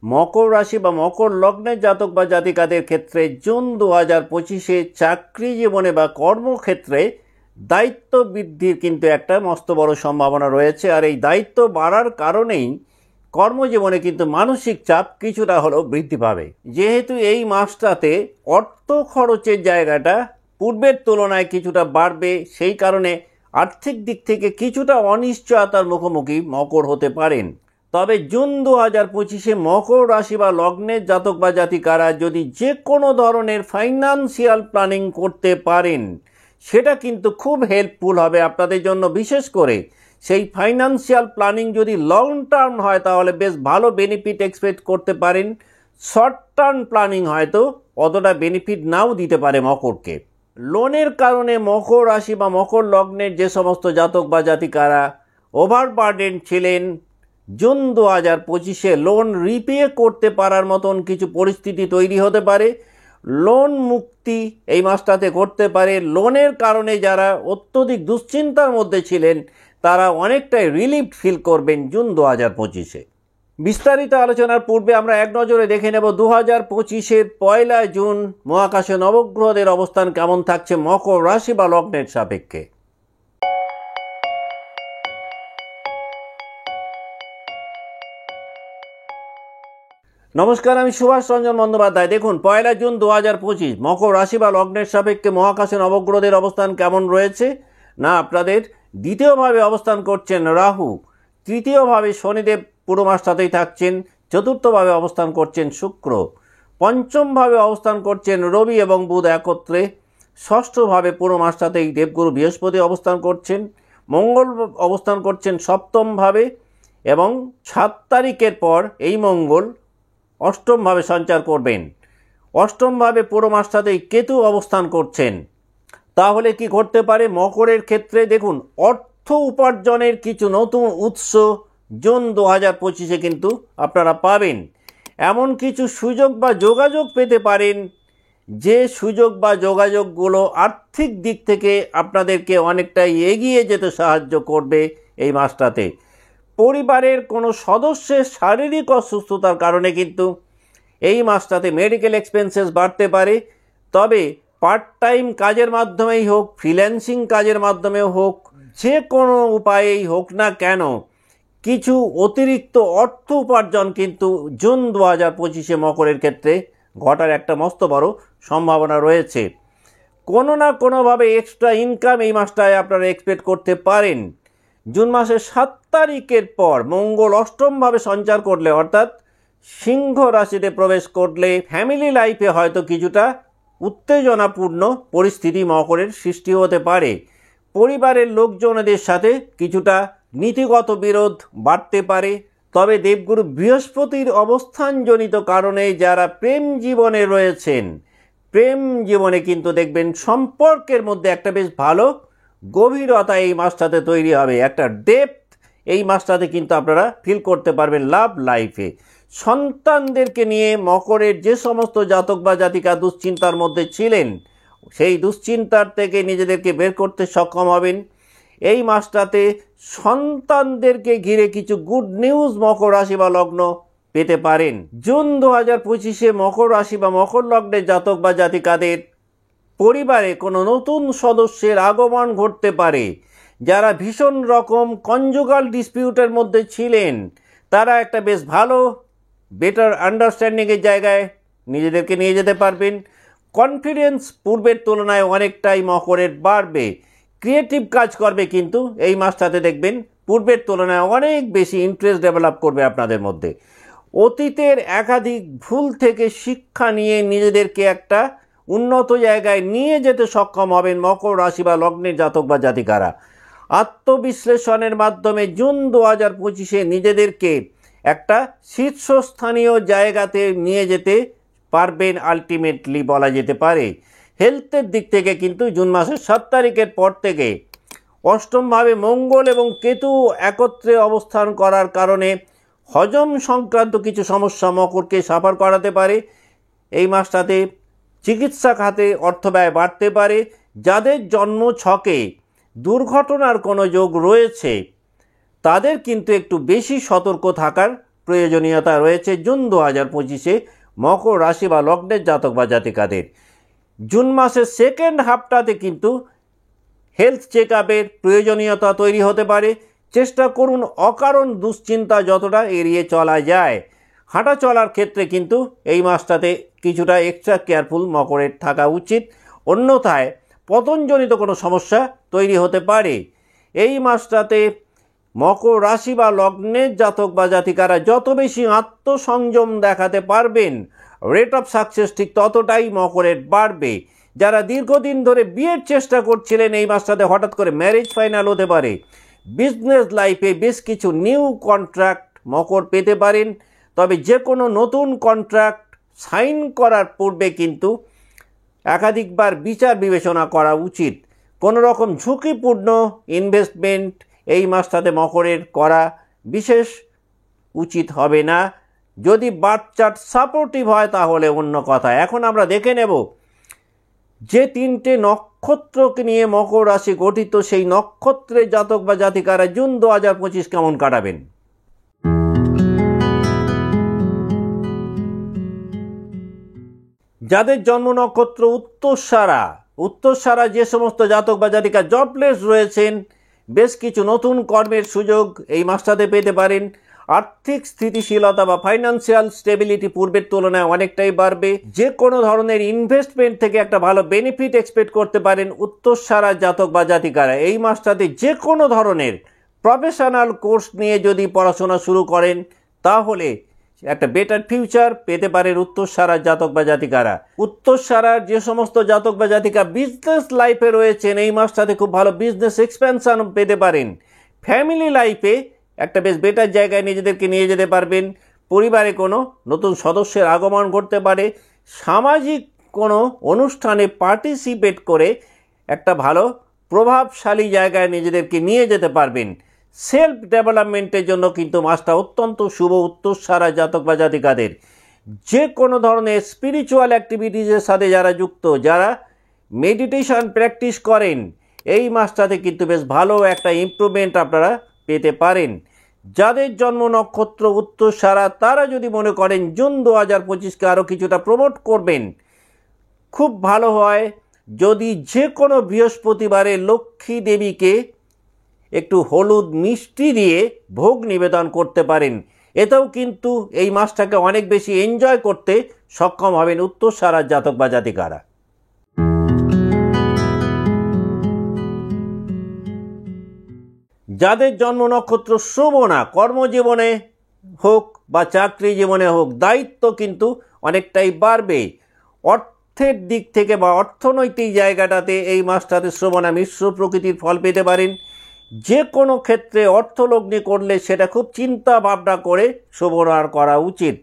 মকর রাশি বা মকর লগ্নের জাতক বা জাতিকাদের ক্ষেত্রে জুন 2025-এ চাকরি জীবনে বা কর্মক্ষেত্রে দায়িত্ব বৃদ্ধির কিন্তু একটা মস্ত বড় সম্ভাবনা রয়েছে। আর এই দায়িত্ব বাড়ার কারণেই কর্মজীবনে কিন্তু মানসিক চাপ কিছুটা হলেও বৃদ্ধি পাবে। যেহেতু এই মাসটাতে অর্থ খরচের জায়গাটা পূর্বের তুলনায় কিছুটা বাড়বে, সেই কারণে আর্থিক দিক থেকে কিছুটা অনিশ্চয়তার মুখোমুখি মকর হতে পারেন। তবে জুন 2025-এ মকর রাশি বা লগ্নের জাতক বা জাতিকারা যদি যে কোনো ধরনের ফাইন্যান্সিয়াল প্ল্যানিং করতে পারেন, সেটা কিন্তু খুব হেল্পফুল হবে আপনাদের জন্য। বিশেষ করে সেই ফাইন্যান্সিয়াল প্ল্যানিং যদি লং টার্ম হয় তাহলে বেশ ভালো বেনিফিট এক্সপেক্ট করতে পারেন। শর্ট টার্ম প্ল্যানিং হয়তো অতটা বেনিফিট নাও দিতে পারে মকরকে। লোনের কারণে মকর রাশি বা মকর লগ্নের যে সমস্ত জাতক বা জাতিকারা ওভারবার্ডেন ছিলেন, জুন 2025-এ লোন রিপে করতে পারার মতন কিছু পরিস্থিতি তৈরি হতে পারে। লোন মুক্তি এই মাসটাতে করতে পারে। লোনের কারণে যারা অত্যধিক দুশ্চিন্তার মধ্যে ছিলেন তারা অনেকটাই রিলিফ ফিল করবেন জুন 2025-এ। বিস্তারিত আলোচনার পূর্বে আমরা এক নজরে দেখে নেব 2025-এর 1 জুন মহাকাশে নবগ্রহদের অবস্থান কেমন থাকছে মকর রাশি বা লগ্নের সাপেক্ষে। নমস্কার, আমি সুভাষ রঞ্জন বন্দ্যোপাধ্যায়। দেখুন, 1 জুন 2025 মকর রাশি বা লগ্নের সাপেক্ষে মহাকাশে নবগ্রহদের অবস্থান কেমন রয়েছে না, আপনাদের দ্বিতীয়ভাবে অবস্থান করছেন রাহু, তৃতীয়ভাবে শনিদেব পুরো মাসটাতেই থাকছেন, চতুর্থভাবে অবস্থান করছেন শুক্র, পঞ্চমভাবে অবস্থান করছেন রবি এবং বুধ একত্রে, ষষ্ঠভাবে পুরো মাসটাতেই দেবগুরু বৃহস্পতি অবস্থান করছেন, মঙ্গল অবস্থান করছেন সপ্তমভাবে এবং 7 তারিখের পর এই মঙ্গল অষ্টমভাবে সঞ্চার করবেন। অষ্টমভাবে পুরো মাসটাতেই কেতু অবস্থান করছেন। তাহলে কি ঘটতে পারে মকরের ক্ষেত্রে? দেখুন, অর্থ উপার্জনের কিছু নতুন উৎস জুন 2025-এ কিন্তু আপনারা পাবেন। এমন কিছু সুযোগ বা যোগাযোগ পেতে পারেন যে সুযোগ বা যোগাযোগগুলো আর্থিক দিক থেকে আপনাদেরকে অনেকটাই এগিয়ে যেতে সাহায্য করবে এই মাসটাতে। পরিবারের কোনো সদস্যের শারীরিক অসুস্থতার কারণে কিন্তু এই মাসটাতে মেডিকেল এক্সপেন্সেস বাড়তে পারে। তবে পার্ট টাইম কাজের মাধ্যমেই হোক, ফ্রিল্যান্সিং কাজের মাধ্যমেও হোক, যে কোনো উপায়েই হোক না কেন, কিছু অতিরিক্ত অর্থ উপার্জন কিন্তু জুন 2025-এ মকরের ক্ষেত্রে ঘটার একটা মস্ত বড় সম্ভাবনা রয়েছে। কোনো না কোনোভাবে এক্সট্রা ইনকাম এই মাসটায় আপনারা এক্সপেক্ট করতে পারেন। জুন মাসের 7 তারিখের পর মঙ্গল অষ্টমভাবে সঞ্চার করলে, অর্থাৎ সিংহ রাশিতে প্রবেশ করলে ফ্যামিলি লাইফে হয়তো কিছুটা উত্তেজনাপূর্ণ পরিস্থিতি মকরের সৃষ্টি হতে পারে। পরিবারের লোকজনদের সাথে কিছুটা নীতিগত বিরোধ বাড়তে পারে। তবে দেবগুরু বৃহস্পতির অবস্থানজনিত কারণে যারা প্রেম জীবনে রয়েছেন, প্রেম জীবনে কিন্তু দেখবেন সম্পর্কের মধ্যে একটা বেশ ভালো গভীরতা এই মাসটাতে তৈরি হবে। একটা ডেপথ এই মাসটাতে কিন্তু আপনারা ফিল করতে পারবেন লাভ লাইফে। সন্তানদেরকে নিয়ে মকরের যে সমস্ত জাতক বা জাতিকা দুশ্চিন্তার মধ্যে ছিলেন, সেই দুশ্চিন্তার থেকে নিজেদেরকে বের করতে সক্ষম হবেন। এই মাসটাতে সন্তানদেরকে ঘিরে কিছু গুড নিউজ মকর রাশি বা লগ্ন পেতে পারেন। জুন 2025-এ মকর রাশি বা মকর লগ্নের জাতক বা জাতিকাদের পরিবারে কোনো নতুন সদস্যের আগমন ঘটতে পারে। যারা ভীষণ রকম কনজুগাল ডিসপিউটের মধ্যে ছিলেন তারা একটা বেশ ভালো বেটার আন্ডারস্ট্যান্ডিংয়ের জায়গায় নিজেদেরকে নিয়ে যেতে পারবেন। কনফিডেন্স পূর্বের তুলনায় অনেকটাই মকরের বাড়বে। ক্রিয়েটিভ কাজ করবে কিন্তু এই মাসটাতে দেখবেন পূর্বের তুলনায় অনেক বেশি ইন্টারেস্ট ডেভেলপ করবে আপনাদের মধ্যে। অতীতের একাধিক ভুল থেকে শিক্ষা নিয়ে নিজেদেরকে একটা উন্নত জায়গায় নিয়ে যেতে সক্ষম হবেন মকর রাশি বা লগ্নের জাতক বা জাতিকারা। আত্মবিশ্লেষণের মাধ্যমে জুন 2025-এ নিজেদেরকে একটা শীর্ষস্থানীয় জায়গাতে নিয়ে যেতে পারবেন আলটিমেটলি বলা যেতে পারে। হেলথের দিক থেকে কিন্তু জুন মাসের 7 তারিখের পর থেকে অষ্টমভাবে মঙ্গল এবং কেতু একত্রে অবস্থান করার কারণে হজম সংক্রান্ত কিছু সমস্যা মকরকে সাফার করাতে পারে। এই মাসটাতে চিকিৎসা খাতে অর্থব্যয় বাড়তে পারে। যাদের জন্ম ছকে দুর্ঘটনার কোনো যোগ রয়েছে তাদের কিন্তু একটু বেশি সতর্ক থাকার প্রয়োজনীয়তা রয়েছে জুন 2025-এ মকর রাশি বা লগ্নের জাতক বা জাতিকাদের। জুন মাসের সেকেন্ড হাফটাতে কিন্তু হেলথ চেক আপের প্রয়োজনীয়তা তৈরি হতে পারে। চেষ্টা করুন অকারণ দুশ্চিন্তা যতটা এড়িয়ে চলা যায়। হাঁটা চলার ক্ষেত্রে কিন্তু এই মাসটাতে কিছুটা এক্সট্রা কেয়ারফুল মকরের থাকা উচিত, অন্যথায় পতনজনিত কোনো সমস্যা তৈরি হতে পারে। এই মাসটাতে মকর রাশি বা লগ্নের জাতক বা জাতিকারা যত বেশি আত্মসংযম দেখাতে পারবেন, রেট অফ সাকসেস ঠিক ততটাই মকরের বাড়বে। যারা দীর্ঘদিন ধরে বিয়ের চেষ্টা করছিলেন, এই মাসটাতে হঠাৎ করে ম্যারেজ ফাইনাল হতে পারে। বিজনেস লাইফে বেশ কিছু নিউ কন্ট্রাক্ট মকর পেতে পারেন, তবে যে কোনো নতুন কন্ট্রাক্ট সাইন করার পূর্বে কিন্তু একাধিকবার বিচার বিবেচনা করা উচিত। কোনো রকম ঝুঁকিপূর্ণ ইনভেস্টমেন্ট এই মাসটাতে মকরের করা বিশেষ উচিত হবে না। যদি বার্থ চার্ট সাপোর্টিভ হয় তাহলে অন্য কথা। এখন আমরা দেখে নেব যে 3টে নক্ষত্রকে নিয়ে মকর রাশি গঠিত, সেই নক্ষত্রের জাতক বা জাতিকারা জুন 2025 কেমন কাটাবেন। যাদের জন্ম নক্ষত্র উত্তরসারা যে সমস্ত জাতক বা জাতিকা জবলেস রয়েছেন, বেশ কিছু নতুন কর্মের সুযোগ এই মাসটাতে পেতে পারেন। আর্থিক স্থিতিশীলতা বা ফাইন্যান্সিয়াল স্টেবিলিটি পূর্বের তুলনায় অনেকটাই বাড়বে। যে কোনো ধরনের ইনভেস্টমেন্ট থেকে একটা ভালো বেনিফিট এক্সপেক্ট করতে পারেন উত্তরসারা জাতক বা জাতিকারা। এই মাসটাতে যে কোনো ধরনের প্রফেশনাল কোর্স নিয়ে যদি পড়াশোনা শুরু করেন তাহলে একটা বেটার ফিউচার পেতে পারেন উত্তরসারা জাতক বা জাতিকারা। উত্তরসারার যে সমস্ত জাতক বা জাতিকা বিজনেস লাইফে রয়েছেন, এই মাসটাতে খুব ভালো বিজনেস এক্সপ্যানশন পেতে পারেন। ফ্যামিলি লাইফে একটা বেশ বেটার জায়গায় নিজেদেরকে নিয়ে যেতে পারবেন। পরিবারে কোনো নতুন সদস্যের আগমন ঘটতে পারে। সামাজিক কোনো অনুষ্ঠানে পার্টিসিপেট করে একটা ভালো প্রভাবশালী জায়গায় নিজেদেরকে নিয়ে যেতে পারবেন। সেলফ ডেভেলপমেন্টের জন্য কিন্তু মাসটা অত্যন্ত শুভ উত্তরসারা জাতক বা জাতিকাদের। যে কোনো ধরনের স্পিরিচুয়াল অ্যাক্টিভিটিসের সাথে যারা যুক্ত, যারা মেডিটেশন প্র্যাকটিস করেন, এই মাসটাতে কিন্তু বেশ ভালো একটা ইমপ্রুভমেন্ট আপনারা পেতে পারেন। যাদের জন্ম নক্ষত্র উত্তরসারা তারা যদি মনে করেন জুন 2025-কে আরও কিছুটা প্রমোট করবেন, খুব ভালো হয় যদি যে কোনো বৃহস্পতিবারে লক্ষ্মী দেবীকে একটু হলুদ মিষ্টি দিয়ে ভোগ নিবেদন করতে পারেন। এতেও কিন্তু এই মাসটাকে অনেক বেশি এনজয় করতে সক্ষম হবেন উত্তরসারার জাতক বা জাতিকারা। যাদের জন্ম নক্ষত্র শ্রবণা, কর্মজীবনে হোক বা চাকরি জীবনে হোক দায়িত্ব কিন্তু অনেকটাই বাড়বে। অর্থের দিক থেকে বা অর্থনৈতিক জায়গাটাতে এই মাসটাতে শ্রবণা মিশ্র প্রকৃতির ফল পেতে পারেন। যে কোনো ক্ষেত্রে অর্থলগ্নি করলে সেটা খুব চিন্তা ভাবনা করে শ্রবণার করা উচিত।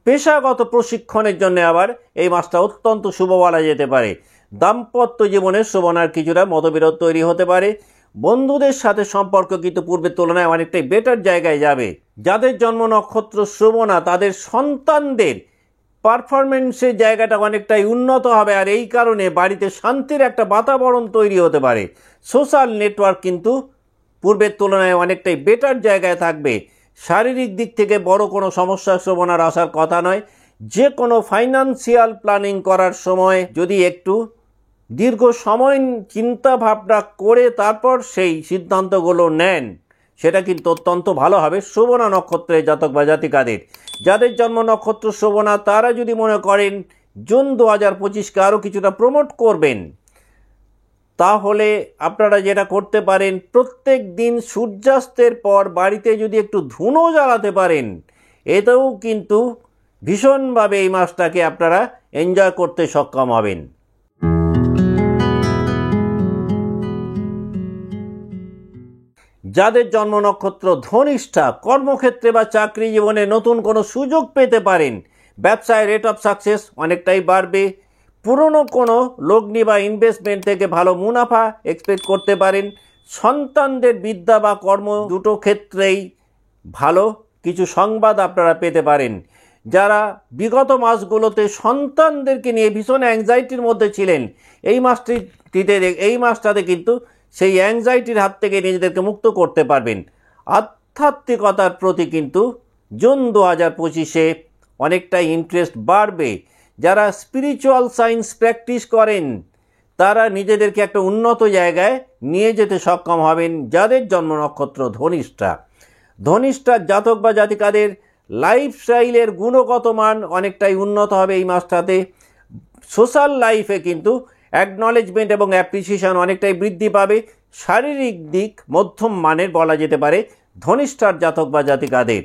পেশাগত প্রশিক্ষণের জন্য আবার এই মাসটা অত্যন্ত শুভ বলা যেতে পারে। দাম্পত্য জীবনে শ্রবণার কিছুটা মতবিরোধ তৈরি হতে পারে। বন্ধুদের সাথে সম্পর্ক কিন্তু পূর্বের তুলনায় অনেকটাই বেটার জায়গায় যাবে। যাদের জন্ম নক্ষত্র শ্রবণা তাদের সন্তানদের পারফরমেন্সের জায়গাটা অনেকটাই উন্নত হবে, আর এই কারণে বাড়িতে শান্তির একটা বাতাবরণ তৈরি হতে পারে। সোশ্যাল নেটওয়ার্ক কিন্তু পূর্বের তুলনায় অনেকটাই বেটার জায়গায় থাকবে। শারীরিক দিক থেকে বড় কোনো সমস্যা শ্রবণার আসার কথা নয়। যে কোনো ফাইন্যান্সিয়াল প্ল্যানিং করার সময় যদি একটু দীর্ঘ সময় চিন্তা ভাবনা করে তারপর সেই সিদ্ধান্তগুলো নেন, সেটা কিন্তু অত্যন্ত ভালো হবে শ্রবণা নক্ষত্রের জাতক বা জাতিকাদের। যাদের জন্ম নক্ষত্র শ্রবণা তারা যদি মনে করেন জুন 2025-কে আরও কিছুটা প্রমোট করবেন, তাহলে আপনারা যেটা করতে পারেন, প্রত্যেক দিন সূর্যাস্তের পর বাড়িতে যদি একটু ধুনো জ্বালাতে পারেন, এতেও কিন্তু ভীষণভাবে এই মাসটাকে আপনারা এনজয় করতে সক্ষম হবেন। যাদের জন্ম নক্ষত্র ধনিষ্ঠা, কর্মক্ষেত্রে বা চাকরি জীবনে নতুন কোনো সুযোগ পেতে পারেন। ব্যবসায় রেট অফ সাকসেস অনেকটাই বাড়বে। পুরনো কোনো লগ্নি বা ইনভেস্টমেন্ট থেকে ভালো মুনাফা এক্সপেক্ট করতে পারেন। সন্তানদের বিদ্যা বা কর্ম দুটো ক্ষেত্রেই ভালো কিছু সংবাদ আপনারা পেতে পারেন। যারা বিগত মাসগুলোতে সন্তানদেরকে নিয়ে ভীষণ অ্যাংজাইটির মধ্যে ছিলেন, এই মাসটাতে কিন্তু সেই অ্যাংজাইটির হাত থেকে নিজেদেরকে মুক্ত করতে পারবেন। আধ্যাত্মিকতার প্রতি কিন্তু জুন 2025-এ অনেকটাই ইন্টারেস্ট বাড়বে। যারা স্পিরিচুয়াল সায়েন্স প্র্যাকটিস করেন তারা নিজেদেরকে একটা উন্নত জায়গায় নিয়ে যেতে সক্ষম হবেন। যাদের জন্ম নক্ষত্র ধনিষ্ঠার জাতক বা জাতিকাদের লাইফস্টাইলের গুণগত মান অনেকটাই উন্নত হবে এই মাসটাতে। সোশ্যাল লাইফে কিন্তু অ্যাকনলেজমেন্ট এবং অ্যাপ্রিসিয়েশন অনেকটাই বৃদ্ধি পাবে। শারীরিক দিক মধ্যম মানের বলা যেতে পারে ধনিষ্ঠার জাতক বা জাতিকাদের।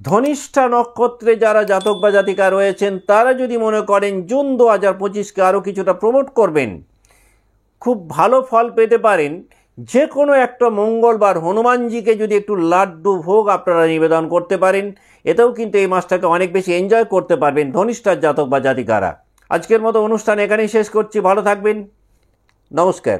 ধনিষ্ঠা নক্ষত্রে যারা জাতক বা জাতিকা রয়েছেন তারা যদি মনে করেন জুন 2025-কে আরও কিছুটা প্রমোট করবেন, খুব ভালো ফল পেতে পারেন। যে কোনো একটা মঙ্গলবার হনুমানজিকে যদি একটু লাড্ডু ভোগ আপনারা নিবেদন করতে পারেন, এতেও কিন্তু এই মাসটাকে অনেক বেশি এনজয় করতে পারবেন ধনিষ্ঠার জাতক বা জাতিকারা। আজকের মতো অনুষ্ঠান এখানেই শেষ করছি। ভালো থাকবেন, নমস্কার।